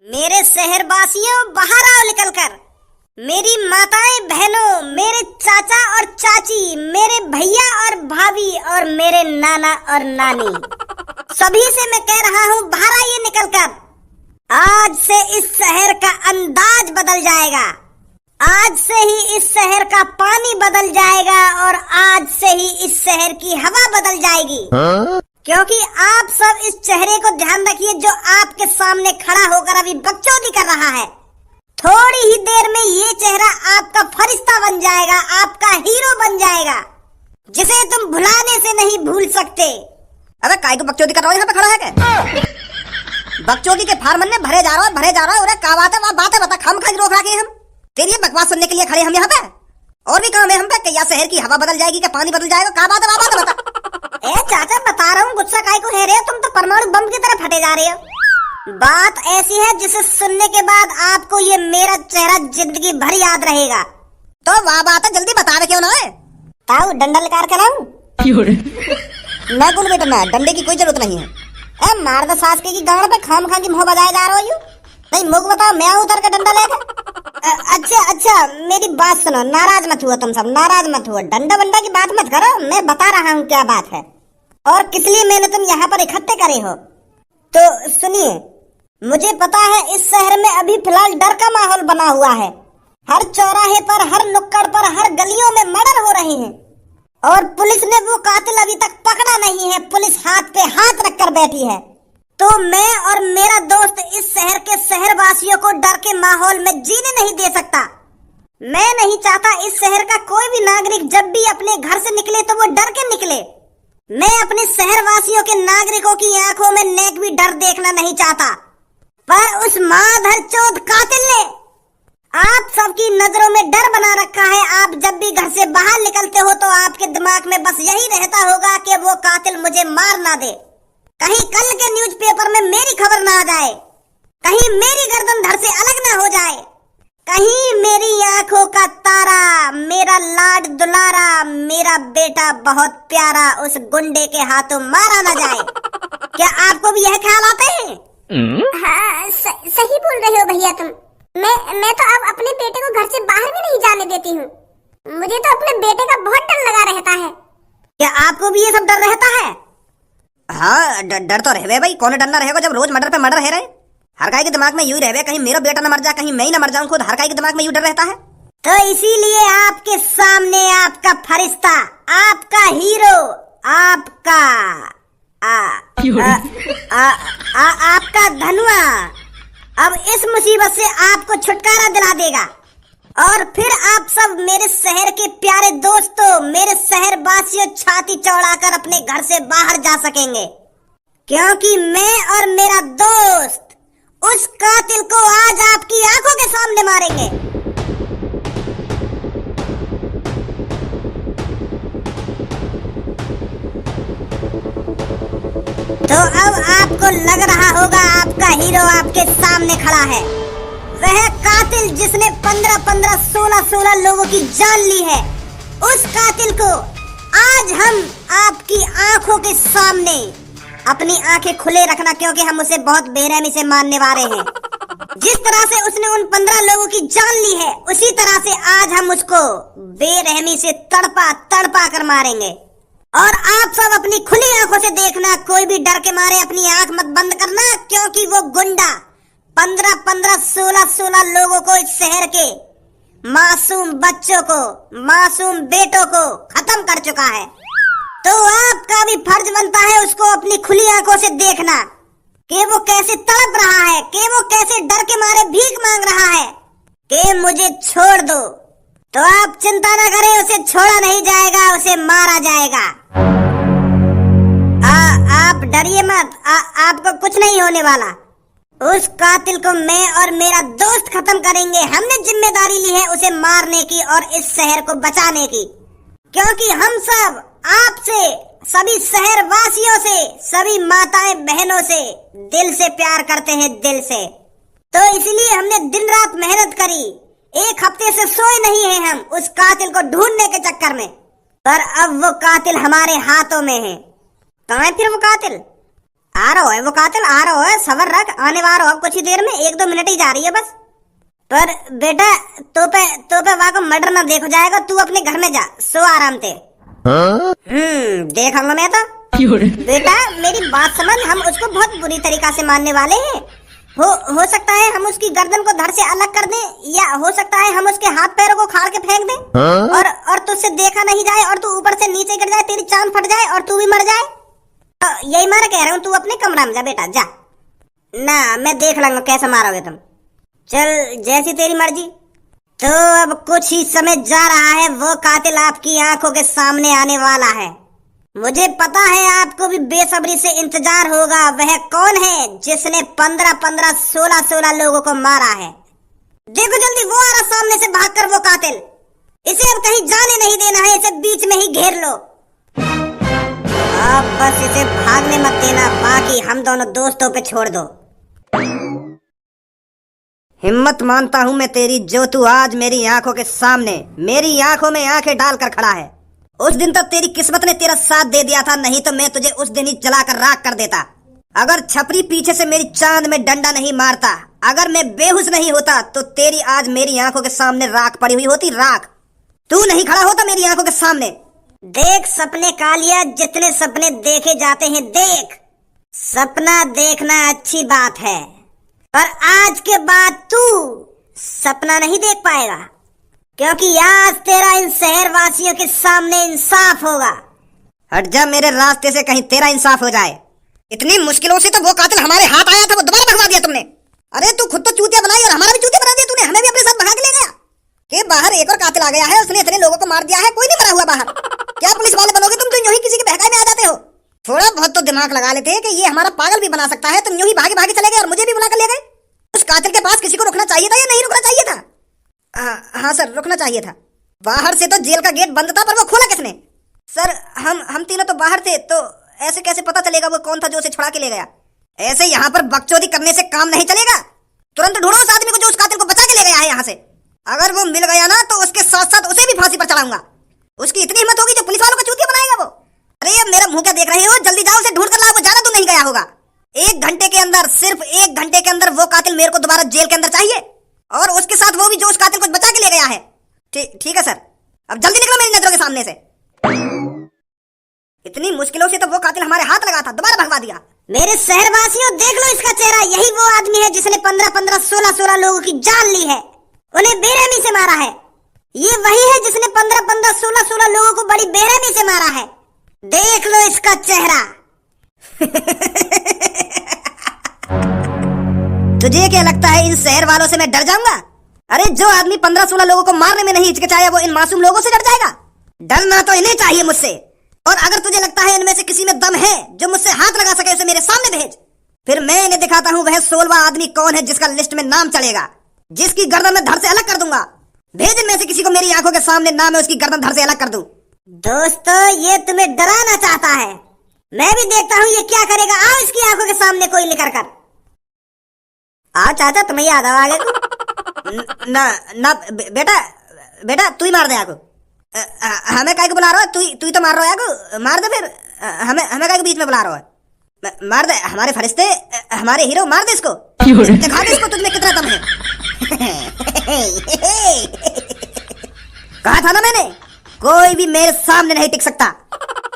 मेरे शहरवासियों, बाहर आओ निकलकर। मेरी माताएं बहनों, मेरे चाचा और चाची, मेरे भैया और भाभी और मेरे नाना और नानी, सभी से मैं कह रहा हूँ बाहर आइए निकलकर। आज से इस शहर का अंदाज बदल जाएगा। आज से ही इस शहर का पानी बदल जाएगा और आज से ही इस शहर की हवा बदल जाएगी। क्योंकि आप सब इस चेहरे को ध्यान रखिए जो आपके सामने खड़ा होकर अभी बकचोदी कर रहा है। थोड़ी ही देर में ये चेहरा आपका फरिश्ता बन जाएगा, आपका हीरो बन जाएगा, जिसे तुम भुलाने से नहीं भूल सकते। अबे काय को बकचोदी कर रहा है, यहाँ पे खड़ा है क्या? बकचोदी के फार्मन में भरे जा रहा है। अरे क्या बात है, वहाँ बात है बता, खाम खा रोक रखे हम तेरी बकवास सुनने के लिए खड़े हम यहाँ पे। और भी काम है हम पे कि या शहर की हवा बदल जाएगी, क्या पानी बदल जाएगा, क्या बात है बता। ए चाचा बता रहा हूँ, गुस्सा काय को है रे, तुम तो परमाणु बम की तरह फटे जा रहे हो। बात ऐसी है जिसे सुनने के बाद आपको ये मेरा चेहरा जिंदगी भर याद रहेगा। तो वाह बात है, जल्दी बता दे क्यों ना है। ताऊ डंडा लेकर के लाऊं? मैं बोल बेटा ना, डंडे की कोई जरूरत नहीं है। ए मार दो सास के की गाड़ पे खाम खा की मुंह बजाए जा रहा हो। नहीं मुझ बताओ, मैं उतर के डंडा लेकर। अच्छा मेरी बात सुनो, नाराज मत हुआ, तुम सब नाराज मत हुआ, डंडा वंडा की बात मत करो। मैं बता रहा हूँ क्या बात है और किस लिए मैंने तुम यहाँ पर इकट्ठे करे हो। तो सुनिए, मुझे पता है इस शहर में अभी फिलहाल डर का माहौल बना हुआ है। हर चौराहे पर, हर नुक्कड़ पर, हर गलियों में मर्डर हो रहे हैं और पुलिस ने वो कातिल अभी तक पकड़ा नहीं है। पुलिस हाथ पे हाथ रखकर बैठी है। तो मैं और मेरा दोस्त इस शहर के शहरवासियों को डर के माहौल में जीने नहीं दे सकता। मैं नहीं चाहता इस शहर का कोई भी नागरिक जब भी अपने घर से निकले तो वो डर के निकले। मैं अपने शहरवासियों के नागरिकों की आंखों में नेक भी डर देखना नहीं चाहता। पर उस माधर चौथ कातिल ने आप सबकी नजरों में डर बना रखा है। आप जब भी घर से बाहर निकलते हो तो आपके दिमाग में बस यही रहता होगा कि वो कातिल मुझे मार ना दे, कहीं कल के न्यूज़पेपर में मेरी खबर ना आ जाए, कहीं मेरी गर्दन धड़ से अलग ना हो जाए, कहीं मेरी आंखों का तारा, मेरा लाड दुलारा, मेरा बेटा बहुत प्यारा उस गुंडे के हाथों मारा ना जाए। क्या आपको भी यह ख्याल आते हैं? हाँ, सही बोल रहे हो भैया तुम। मैं तो अब अपने बेटे को घर से बाहर भी नहीं जाने देती हूँ। मुझे तो अपने बेटे का बहुत डर लगा रहता है। क्या आपको भी ये सब डर रहता है? हाँ डर तो रहे भाई, कौन डरना रहेगा जब रोज मर्डर पे मर्डर है रहे। हर काय के दिमाग में यूं ही रहे, कहीं मेरा बेटा न मर जाए, कहीं मैं ही न मर जाऊं खुद। हर काय के दिमाग में यूं डर रहता है। तो इसीलिए आपके सामने आपका फरिश्ता, आपका हीरो, आपका आपका धनुआ अब इस मुसीबत से आपको छुटकारा दिला देगा और फिर आप सब मेरे शहर के प्यारे दोस्तों, मेरे शहर वासियों, छाती चौड़ाकर अपने घर से बाहर जा सकेंगे। क्योंकि मैं और मेरा दोस्त उस कातिल को आज आपकी आंखों के सामने मारेंगे। तो अब आपको लग रहा होगा आपका हीरो आपके सामने खड़ा है, वह कातिल जिसने 15-15, 16-16 लोगों की जान ली है। उस कातिल को आज हम आपकी आंखों के सामने, अपनी आंखें खुले रखना क्योंकि हम उसे बहुत बेरहमी से मारने वाले हैं। जिस तरह से उसने उन 15 लोगों की जान ली है, उसी तरह से आज हम उसको बेरहमी से तड़पा तड़पा कर मारेंगे। और आप सब अपनी खुली आंखों से देखना, कोई भी डर के मारे अपनी आंख मत बंद करना, क्योंकि वो गुंडा 15-15, 16-16 लोगों को, इस शहर के मासूम बच्चों को, मासूम बेटों को खत्म कर चुका है। तो आपका भी फर्ज बनता है उसको अपनी खुली आंखों से देखना कि वो कैसे तड़प रहा है, कि वो कैसे डर के मारे भीख मांग रहा है कि मुझे छोड़ दो। तो आप चिंता ना करें, उसे छोड़ा नहीं जाएगा, उसे मारा जाएगा। आप डरिए मत, आपको कुछ नहीं होने वाला। उस कातिल को मैं और मेरा दोस्त खत्म करेंगे। हमने जिम्मेदारी ली है उसे मारने की और इस शहर को बचाने की, क्योंकि हम सब आपसे, सभी शहर वासियों से, सभी माताएं बहनों से दिल से प्यार करते हैं, दिल से। तो इसलिए हमने दिन रात मेहनत करी, एक हफ्ते से सोए नहीं हैं हम उस कातिल को ढूंढने के चक्कर में। पर अब वो कातिल हमारे हाथों में है। कहाँ है फिर वो कातिल? आ रहा है वो कातिल, आ रहा है, सबर रख, आने वाला हो कुछ ही देर में, 1-2 मिनट ही जा रही है बस। पर बेटा तो पे वहां को मर्डर ना देखो जाएगा, तू अपने घर में जा, सो आराम से। देखूंगा मैं तो। बेटा मेरी बात समझ, हम उसको बहुत बुरी तरीका से मारने वाले हैं। हो सकता है हम उसकी गर्दन को धड़ से अलग कर दें, या हो सकता है हम उसके हाथ पैरों को खाड़ के फेंक दें, और तुझसे देखा नहीं जाए और तू ऊपर से नीचे गिर जाए, तेरी चांद फट जाए और तू भी मर जाए। तो यही मारा कह रहा हूँ, तू अपने कमरा में जा बेटा, जा ना, मैं देख लूंगा कैसे मारोगे तुम। चल जैसी तेरी मर्जी। तो अब कुछ ही समय जा रहा है, वो कातिल आपकी आंखों के सामने आने वाला है। मुझे पता है आपको भी बेसब्री से इंतजार होगा, वह कौन है जिसने 15-15, 16-16 लोगों को मारा है। देखो जल्दी, वो आ रहा सामने से भागकर, वो कातिल। इसे अब कहीं जाने नहीं देना है, इसे बीच में ही घेर लो। अब बस इसे भागने मत देना, बाकी हम दोनों दोस्तों पे छोड़ दो। हिम्मत मानता हूं मैं तेरी, जो तू आज मेरी आंखों के सामने, मेरी आंखों में आंखें डालकर खड़ा है। उस दिन तक तेरी किस्मत ने तेरा साथ दे दिया था, नहीं तो मैं तुझे उस दिन ही जलाकर राख कर देता। अगर छपरी पीछे से मेरी चांद में डंडा नहीं मारता, अगर मैं बेहोश नहीं होता, तो तेरी आज मेरी आंखों के सामने राख पड़ी हुई होती, राख। तू नहीं खड़ा होता मेरी आंखों के सामने। देख सपने कालिया, जितने सपने देखे जाते हैं देख। सपना देखना अच्छी बात है, पर आज के बाद तू सपना नहीं देख पाएगा, क्योंकि आज तेरा इन शहर वासियों के सामने इंसाफ होगा। हट जा मेरे रास्ते से, कहीं तेरा इंसाफ हो जाए। इतनी मुश्किलों से तो वो कातिल हमारे हाथ आया था, वो दोबारा भगवा दिया तुमने। अरे तू खुद तो चूतिया बनाई और हमारा भी चूतिया बना दिया तूने, हमें भी अपने साथ भगा के ले गया। कि बाहर एक और कातिल आ गया है, उसने इतने लोगों को मार दिया है, कोई नहीं मरा हुआ बाहर। क्या पुलिस वाले बनोगे तुम, तो यूं ही किसी के बहकावे में आ जाते हो। थोड़ा बहुत तो दिमाग लगा लेते कि ये हमारा पागल भी बना सकता है, तुम यूं ही भागे भागे चले गए और मुझे भी बुला कर ले गए। उस कातिल के पास किसी को रुकना चाहिए था या नहीं रुकना चाहिए था? हाँ सर, रुकना चाहिए था। बाहर से तो जेल का गेट बंद था, पर वो खोला किसने? सर हम तीनों तो बाहर थे, तो ऐसे कैसे पता चलेगा वो कौन था जो उसे छुड़ा के ले गया? ऐसे यहाँ पर बकचोदी करने से काम नहीं चलेगा। तुरंत ढूंढो उस आदमी को जो उस कातिल को बचा के ले गया है यहाँ से। अगर वो मिल गया ना, तो उसके साथ साथ उसे भी फांसी पर चढ़ाऊंगा। उसकी इतनी हिम्मत होगी जो पुलिस वालों को चूतिया बनाएगा वो। अरे अब मेरा मुंह क्या देख रहे हो, जल्दी जाओ उसे ढूंढ कर लाओ, वो ज्यादा दूर नहीं गया होगा। 1 घंटे के अंदर, सिर्फ 1 घंटे के अंदर वो कातिल मेरे को दोबारा जेल के अंदर चाहिए, और उसके साथ वो भी जो उस कातिल को बचा के ले गया है। ठीक है सर, अब जल्दी निकलो मेरी नजरों के सामने से। इतनी मुश्किलों से तो वो कातिल हमारे हाथ लगा था, दोबारा भगवा दिया। मेरे शहरवासियों देख लो इसका चेहरा, यही वो आदमी है जिसने 15-15, 16-16 लोगों की जान ली है, उन्हें बेरहमी से मारा है। ये वही है जिसने 15-15, 16-16 लोगों को बड़ी बेरहमी से मारा है। देख लो इसका चेहरा। तुझे क्या लगता है इन शहर वालों से मैं डर जाऊंगा? अरे जो आदमी 15-16 लोगों को मारने में नहीं हिचकिचाया, वो इन मासूम लोगों से डर जाएगा? डरना तो इन्हें चाहिए मुझसे। और अगर तुझे लगता है इनमें से किसी में दम है जो मुझसे हाथ लगा सके, उसे मेरे सामने भेज, फिर मैं इन्हें दिखाता हूँ वह 16वां आदमी कौन है जिसका लिस्ट में नाम चढ़ेगा, जिसकी गर्दन में धड़ से अलग कर दूंगा। भेज इनमें से किसी को, मेरी आंखों के सामने नाम है उसकी गर्दन धड़ से अलग कर दूं। दोस्तों ये तुम्हें डराना चाहता है, मैं भी देखता हूँ ये क्या करेगा। आओ इसकी आंखों के सामने कोई निकल कर आओ। चाचा तुम्हें याद आ आगे ना बेटा तू ही मार दे आगो। हमें काय को बुला रहा है? तू ही तो मार रहा है आगो, मार दे फिर। हमें काय को बीच में बुला रहा है? मार दे, हमारे फरिश्ते, हमारे हीरो, मार दे इसको, दिखा दे इसको तुझमें कितना दम है। कहा था ना मैंने, कोई भी मेरे सामने नहीं टिक सकता।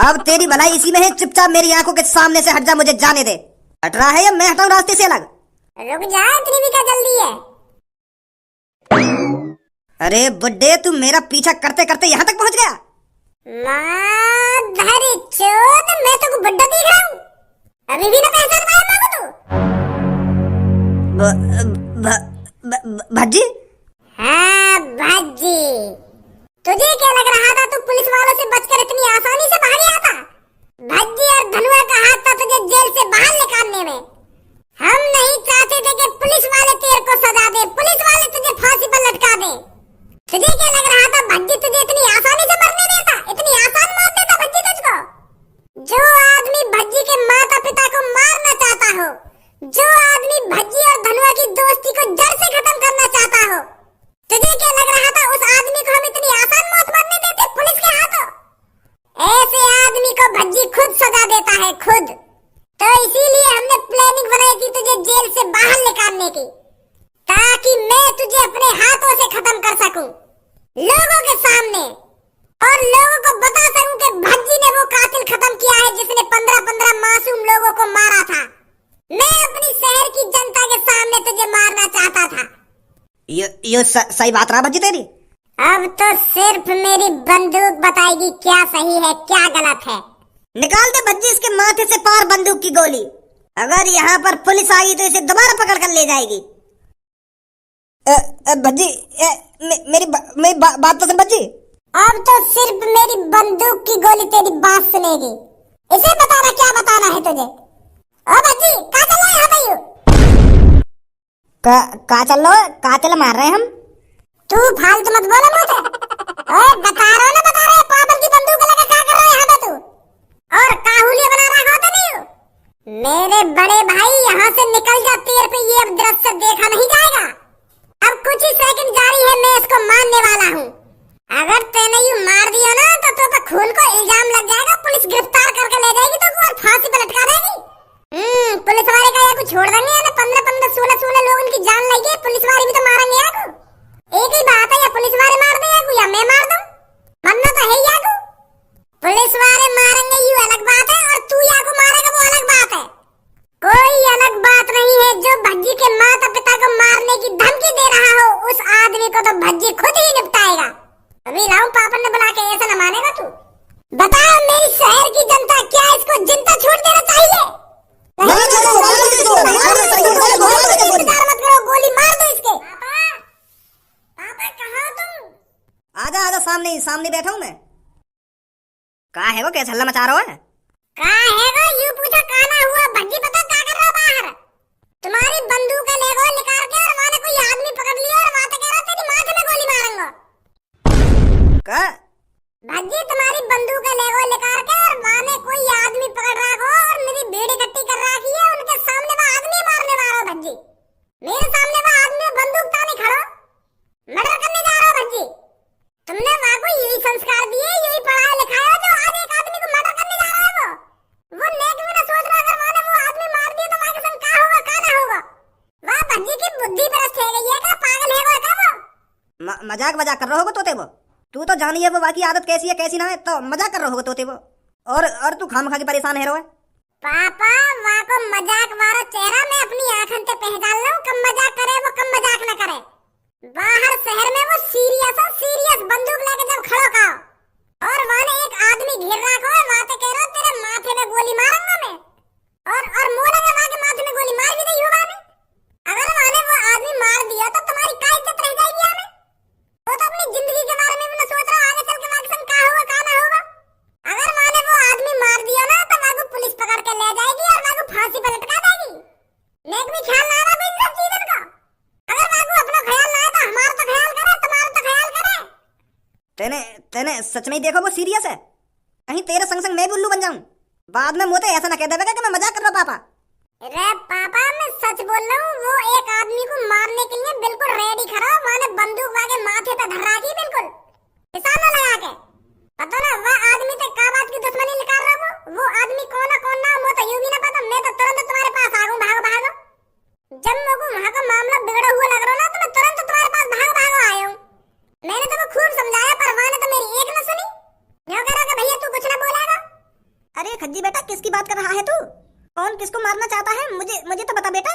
अब तेरी भलाई इसी में है, चुपचाप मेरी आंखों के सामने से हट जा, मुझे जाने दे। हट रहा है या मैं हटाऊं रास्ते से अलग? रुक जा, इतनी भी क्या जल्दी है? अरे बुड्ढे, तू मेरा पीछा करते करते यहाँ तक पहुँच गया। माधरी चोद, मैं तो बुड्ढा दिख रहा हूँ, अभी भी ना पहचान पाया तू? भज्जी? हाँ भज्जी, तुझे क्या लग रहा था तू पुलिस वालों से बचकर इतनी आसानी से भाग गया था? भज्जी और धनुआ का हाथ था तुझे जेल से बाहर निकालने में। हम नहीं चाहते थे कि पुलिस वाले तेरे को सजा दे, पुलिस वाले तुझे फांसी पर लटका दे। तुझे क्या लग रहा था भज्जी तुझे इतनी आसानी से मरने देता, इतनी आसान मौत देता भज्जी तुझको? जो आदमी भज्जी के माता पिता को मारना चाहता हो, जो आदमी भज्जी और धनुआ की दोस्ती को जड़ से खत्म करना चाहता हो, जेल से बाहर निकालने की, ताकि मैं तुझे अपने हाथों से खत्म कर सकूं लोगों के सामने, और लोगों को बता सकूं कि भज्जी ने वो कातिल खत्म किया है जिसने 15-15 मासूम लोगों को मारा था। मैं अपनी शहर की जनता के सामने तुझे मारना चाहता था। ये सही बात रहा भज्जी तेरी। अब तो सिर्फ मेरी बंदूक बताएगी क्या सही है क्या गलत है। निकाल दे भज्जी इसके माथे से पार बंदूक की गोली। अगर यहाँ पर पुलिस आ गई तो इसे दोबारा पकड़ कर ले जाएगी। भज्जी मेरी बात तो सुन भज्जी। अब तो सिर्फ मेरी बंदूक की गोली तेरी बात सुनेगी। इसे बताना क्या बताना है तुझे। ओ भज्जी कहाँ चल रहा है यहाँ पे? कहाँ चल रहा है? कहाँ चल मार रहे हैं हम? तू फालतू मत बोलो मुझे। ओए बता रहा है पागल की बंदूक लेकर क्या कर रहा है यहाँ पे तू? और काहुलिया बना रहा होता नहीं हो? मेरे बड़े भाई यहाँ से निकल जा, तेरे पे ये अब दृश्य देखा नहीं जाएगा। अब कुछ ही सेकंड जारी है, मैं इसको मारने वाला हूँ। अगर तूने यूं मार दिया ना तो तो पे खून को इल्जाम लग जाएगा, पुलिस गिरफ्तार करके ले जाएगी तो और फांसी पे लटका देगी। पुलिस वाले का या कुछ छोड़ देंगे या 15-15 16 लोगों की जान लगी, पुलिस वाले भी तो मारेंगे याकू। एक ही बात है, या पुलिस वाले मार दे याकू या मैं मार दूं, मरना तो है ही याकू। पुलिस वाले मारेंगे ये अलग बात है, और तू याकू मारेगा वो अलग बात है। कोई अलग बात नहीं है। जो भज्जी के माता पिता को मारने की धमकी दे रहा हो उस आदमी को तो भज्जी खुद ही निपटाएगा। अभी लाऊं पापन ने बुला के, ऐसा न मानेगा तू। बता मेरी शहर की जनता क्या इसको जिंदा छोड़ देना चाहिए? इंतजार मत करो, गोली मार दो इसके। पापा कहाँ हो तुम? आजा सामने बैठा हूँ मैं। कहाँ है वो, कैसे हल्ला मचा रहा है? कहाँ है वो यूं पूछा, कहाँ ना हुआ। भज्जी बता क्या कर रहा हो बाहर? तुम्हारी बंदूक ले गो निकाल के, और वहाँ कोई आदमी पकड़ लिया और वहाँ कह रहा तेरी माथे में गोली मारूंगा। का भज्जी तुम्हारी बंदूक ले गो निकाल के, और वहाँ कोई आदमी पकड़ रहा हो और मेरी भीड़ इकट्ठी कर रखी है, उनके सामने वो आदमी मारने वाला हो। भज्जी मेरे सामने वो आदमी बंदूक ताने खड़ो, मर्डर करने जा रहा हो। भज्जी तुमने वहाँ को यही संस्कार दिए, यही पढ़ाया लिखाया जो आज एक आदमी को मर्डर करने जा रहा है। वो नेक भी ना सोच रहा, अगर वहाँ वो आदमी मार दिया तो वहाँ के संग क्या होगा क्या ना होगा। वहाँ भज्जी की बुद्धि भ्रष्ट हो गई है क्या? पागल है वो क्या? वो मजाक कर रहे होगे तोते वो। तू तो जानी है वो बाकी आदत कैसी है कैसी ना है, तो मजाक कर रहे होगे तोते वो। और तू खाम खा के परेशान है रोए। पापा वहाँ को मजाक वाला चेहरा मैं अपनी आंखों से पहचान लूं। कम मजाक करे वो, कम मजाक न करे। बाहर शहर में वो सीरियस बंदूक लेके जब खड़ो का, और वहाँ एक आदमी घेर रखा है, वहाँ कह रहा तेरे माथे में गोली मारूंगा मैं, और मोड़ेंगे वहाँ के माथे में गोली मार भी नहीं होगा। अगर वहाँ वो आदमी मार दिया तो तुम्हारी क्या इज्जत रह जाएगी हमें? वो तो अपनी जिंदगी के बारे में भी न सोच रहा, आगे चल के वहाँ के संग क्या होगा क्या ना होगा। अगर वहाँ वो आदमी मार दिया ना तो वहाँ को पुलिस पकड़ के ले जाएगी और वहाँ को फांसी पर लटका देगी। नेक भी ख्याल ना रहा इन सब चीजों का। अगर वहाँ को अपना ख्याल ना है तो हमारा तो ख्याल करे, तुम्हारा तो ख्याल करे। तेने सच में ही देखो वो सीरियस है, कहीं तेरे संग मैं भी उल्लू बन जाऊं। बाद में मुझे ऐसा ना कह देगा कि मैं मजाक कर रहा पापा। अरे पापा मैं सच बोल रहा हूँ, वो एक आदमी को मारने के लिए बिल्कुल रेडी खड़ा, वहाँ बंदूक वहाँ के माथे पे धर रखी बिल्कुल निशाना लगा के। पता ना वो आदमी से क्या बात की दुश्मनी निकाल रहा वो आदमी कौन ना वो तो यूं भी ना पता। मैं तो तुरंत तुम्हारे पास आ गऊं, भागो। जब मेरे को वहाँ का मामला बिगड़ा हुआ लग रहा ना तो मैं तुरंत तुम्हारे पास भागो आया हूँ। मैंने तो खूब समझाया पर वहाँ ने तो मेरी एक न सुनी। यूं कह रहा कि भैया तू कुछ ना बोलेगा। अरे खज्जी बेटा किसकी बात कर रहा है तू? कौन किसको मारना चाहता है? मुझे तो बता बेटा।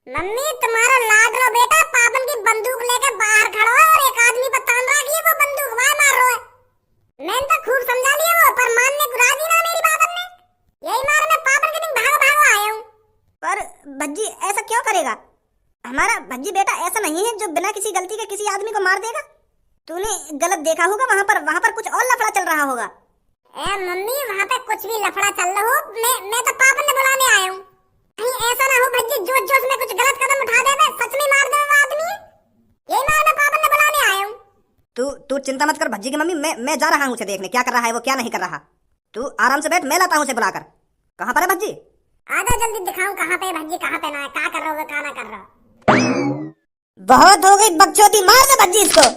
मम्मी तुम्हारा लाडलो बेटा पापन की बंदूक लेकर बाहर खड़ा है और एक आदमी पर तान रखी है, वो बंदूक वहाँ मार रहा है। मैंने तो खूब समझा लिया वो, पर मानने को राजी ना मेरी बात ने। यही मारे मैं पापन के दिन भागो आया हूँ। पर भज्जी ऐसा क्यों करेगा? हमारा भज्जी बेटा ऐसा नहीं है जो बिना किसी गलती के किसी आदमी को मार देगा। तूने गलत देखा होगा, वहाँ पर कुछ और लफड़ा चल रहा होगा। ए मम्मी वहाँ पे कुछ भी लफड़ा चल रहा हो, मैं तो पापन ने बुलाने आया हूँ। कहीं ऐसा ना हो भज्जी जोश में कुछ गलत कदम उठा दे, सच में मार दे वो आदमी। यही मैं पापन ने बुलाने आया हूँ। तू चिंता मत कर भज्जी की मम्मी, मैं जा रहा हूँ उसे देखने क्या कर रहा है वो क्या नहीं कर रहा। तू आराम से बैठ, मैं लाता हूँ उसे बुलाकर। कहाँ पर है भज्जी? आजा जल्दी दिखाऊं कहाँ पे भज्जी, कहाँ पे ना है, क्या कर रहा हो क्या ना कर रहा। बहुत हो गई बकचोदी, मार दे भज्जी इसको।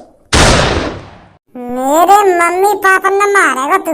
मेरे मम्मी पापा ने मारेगा तू।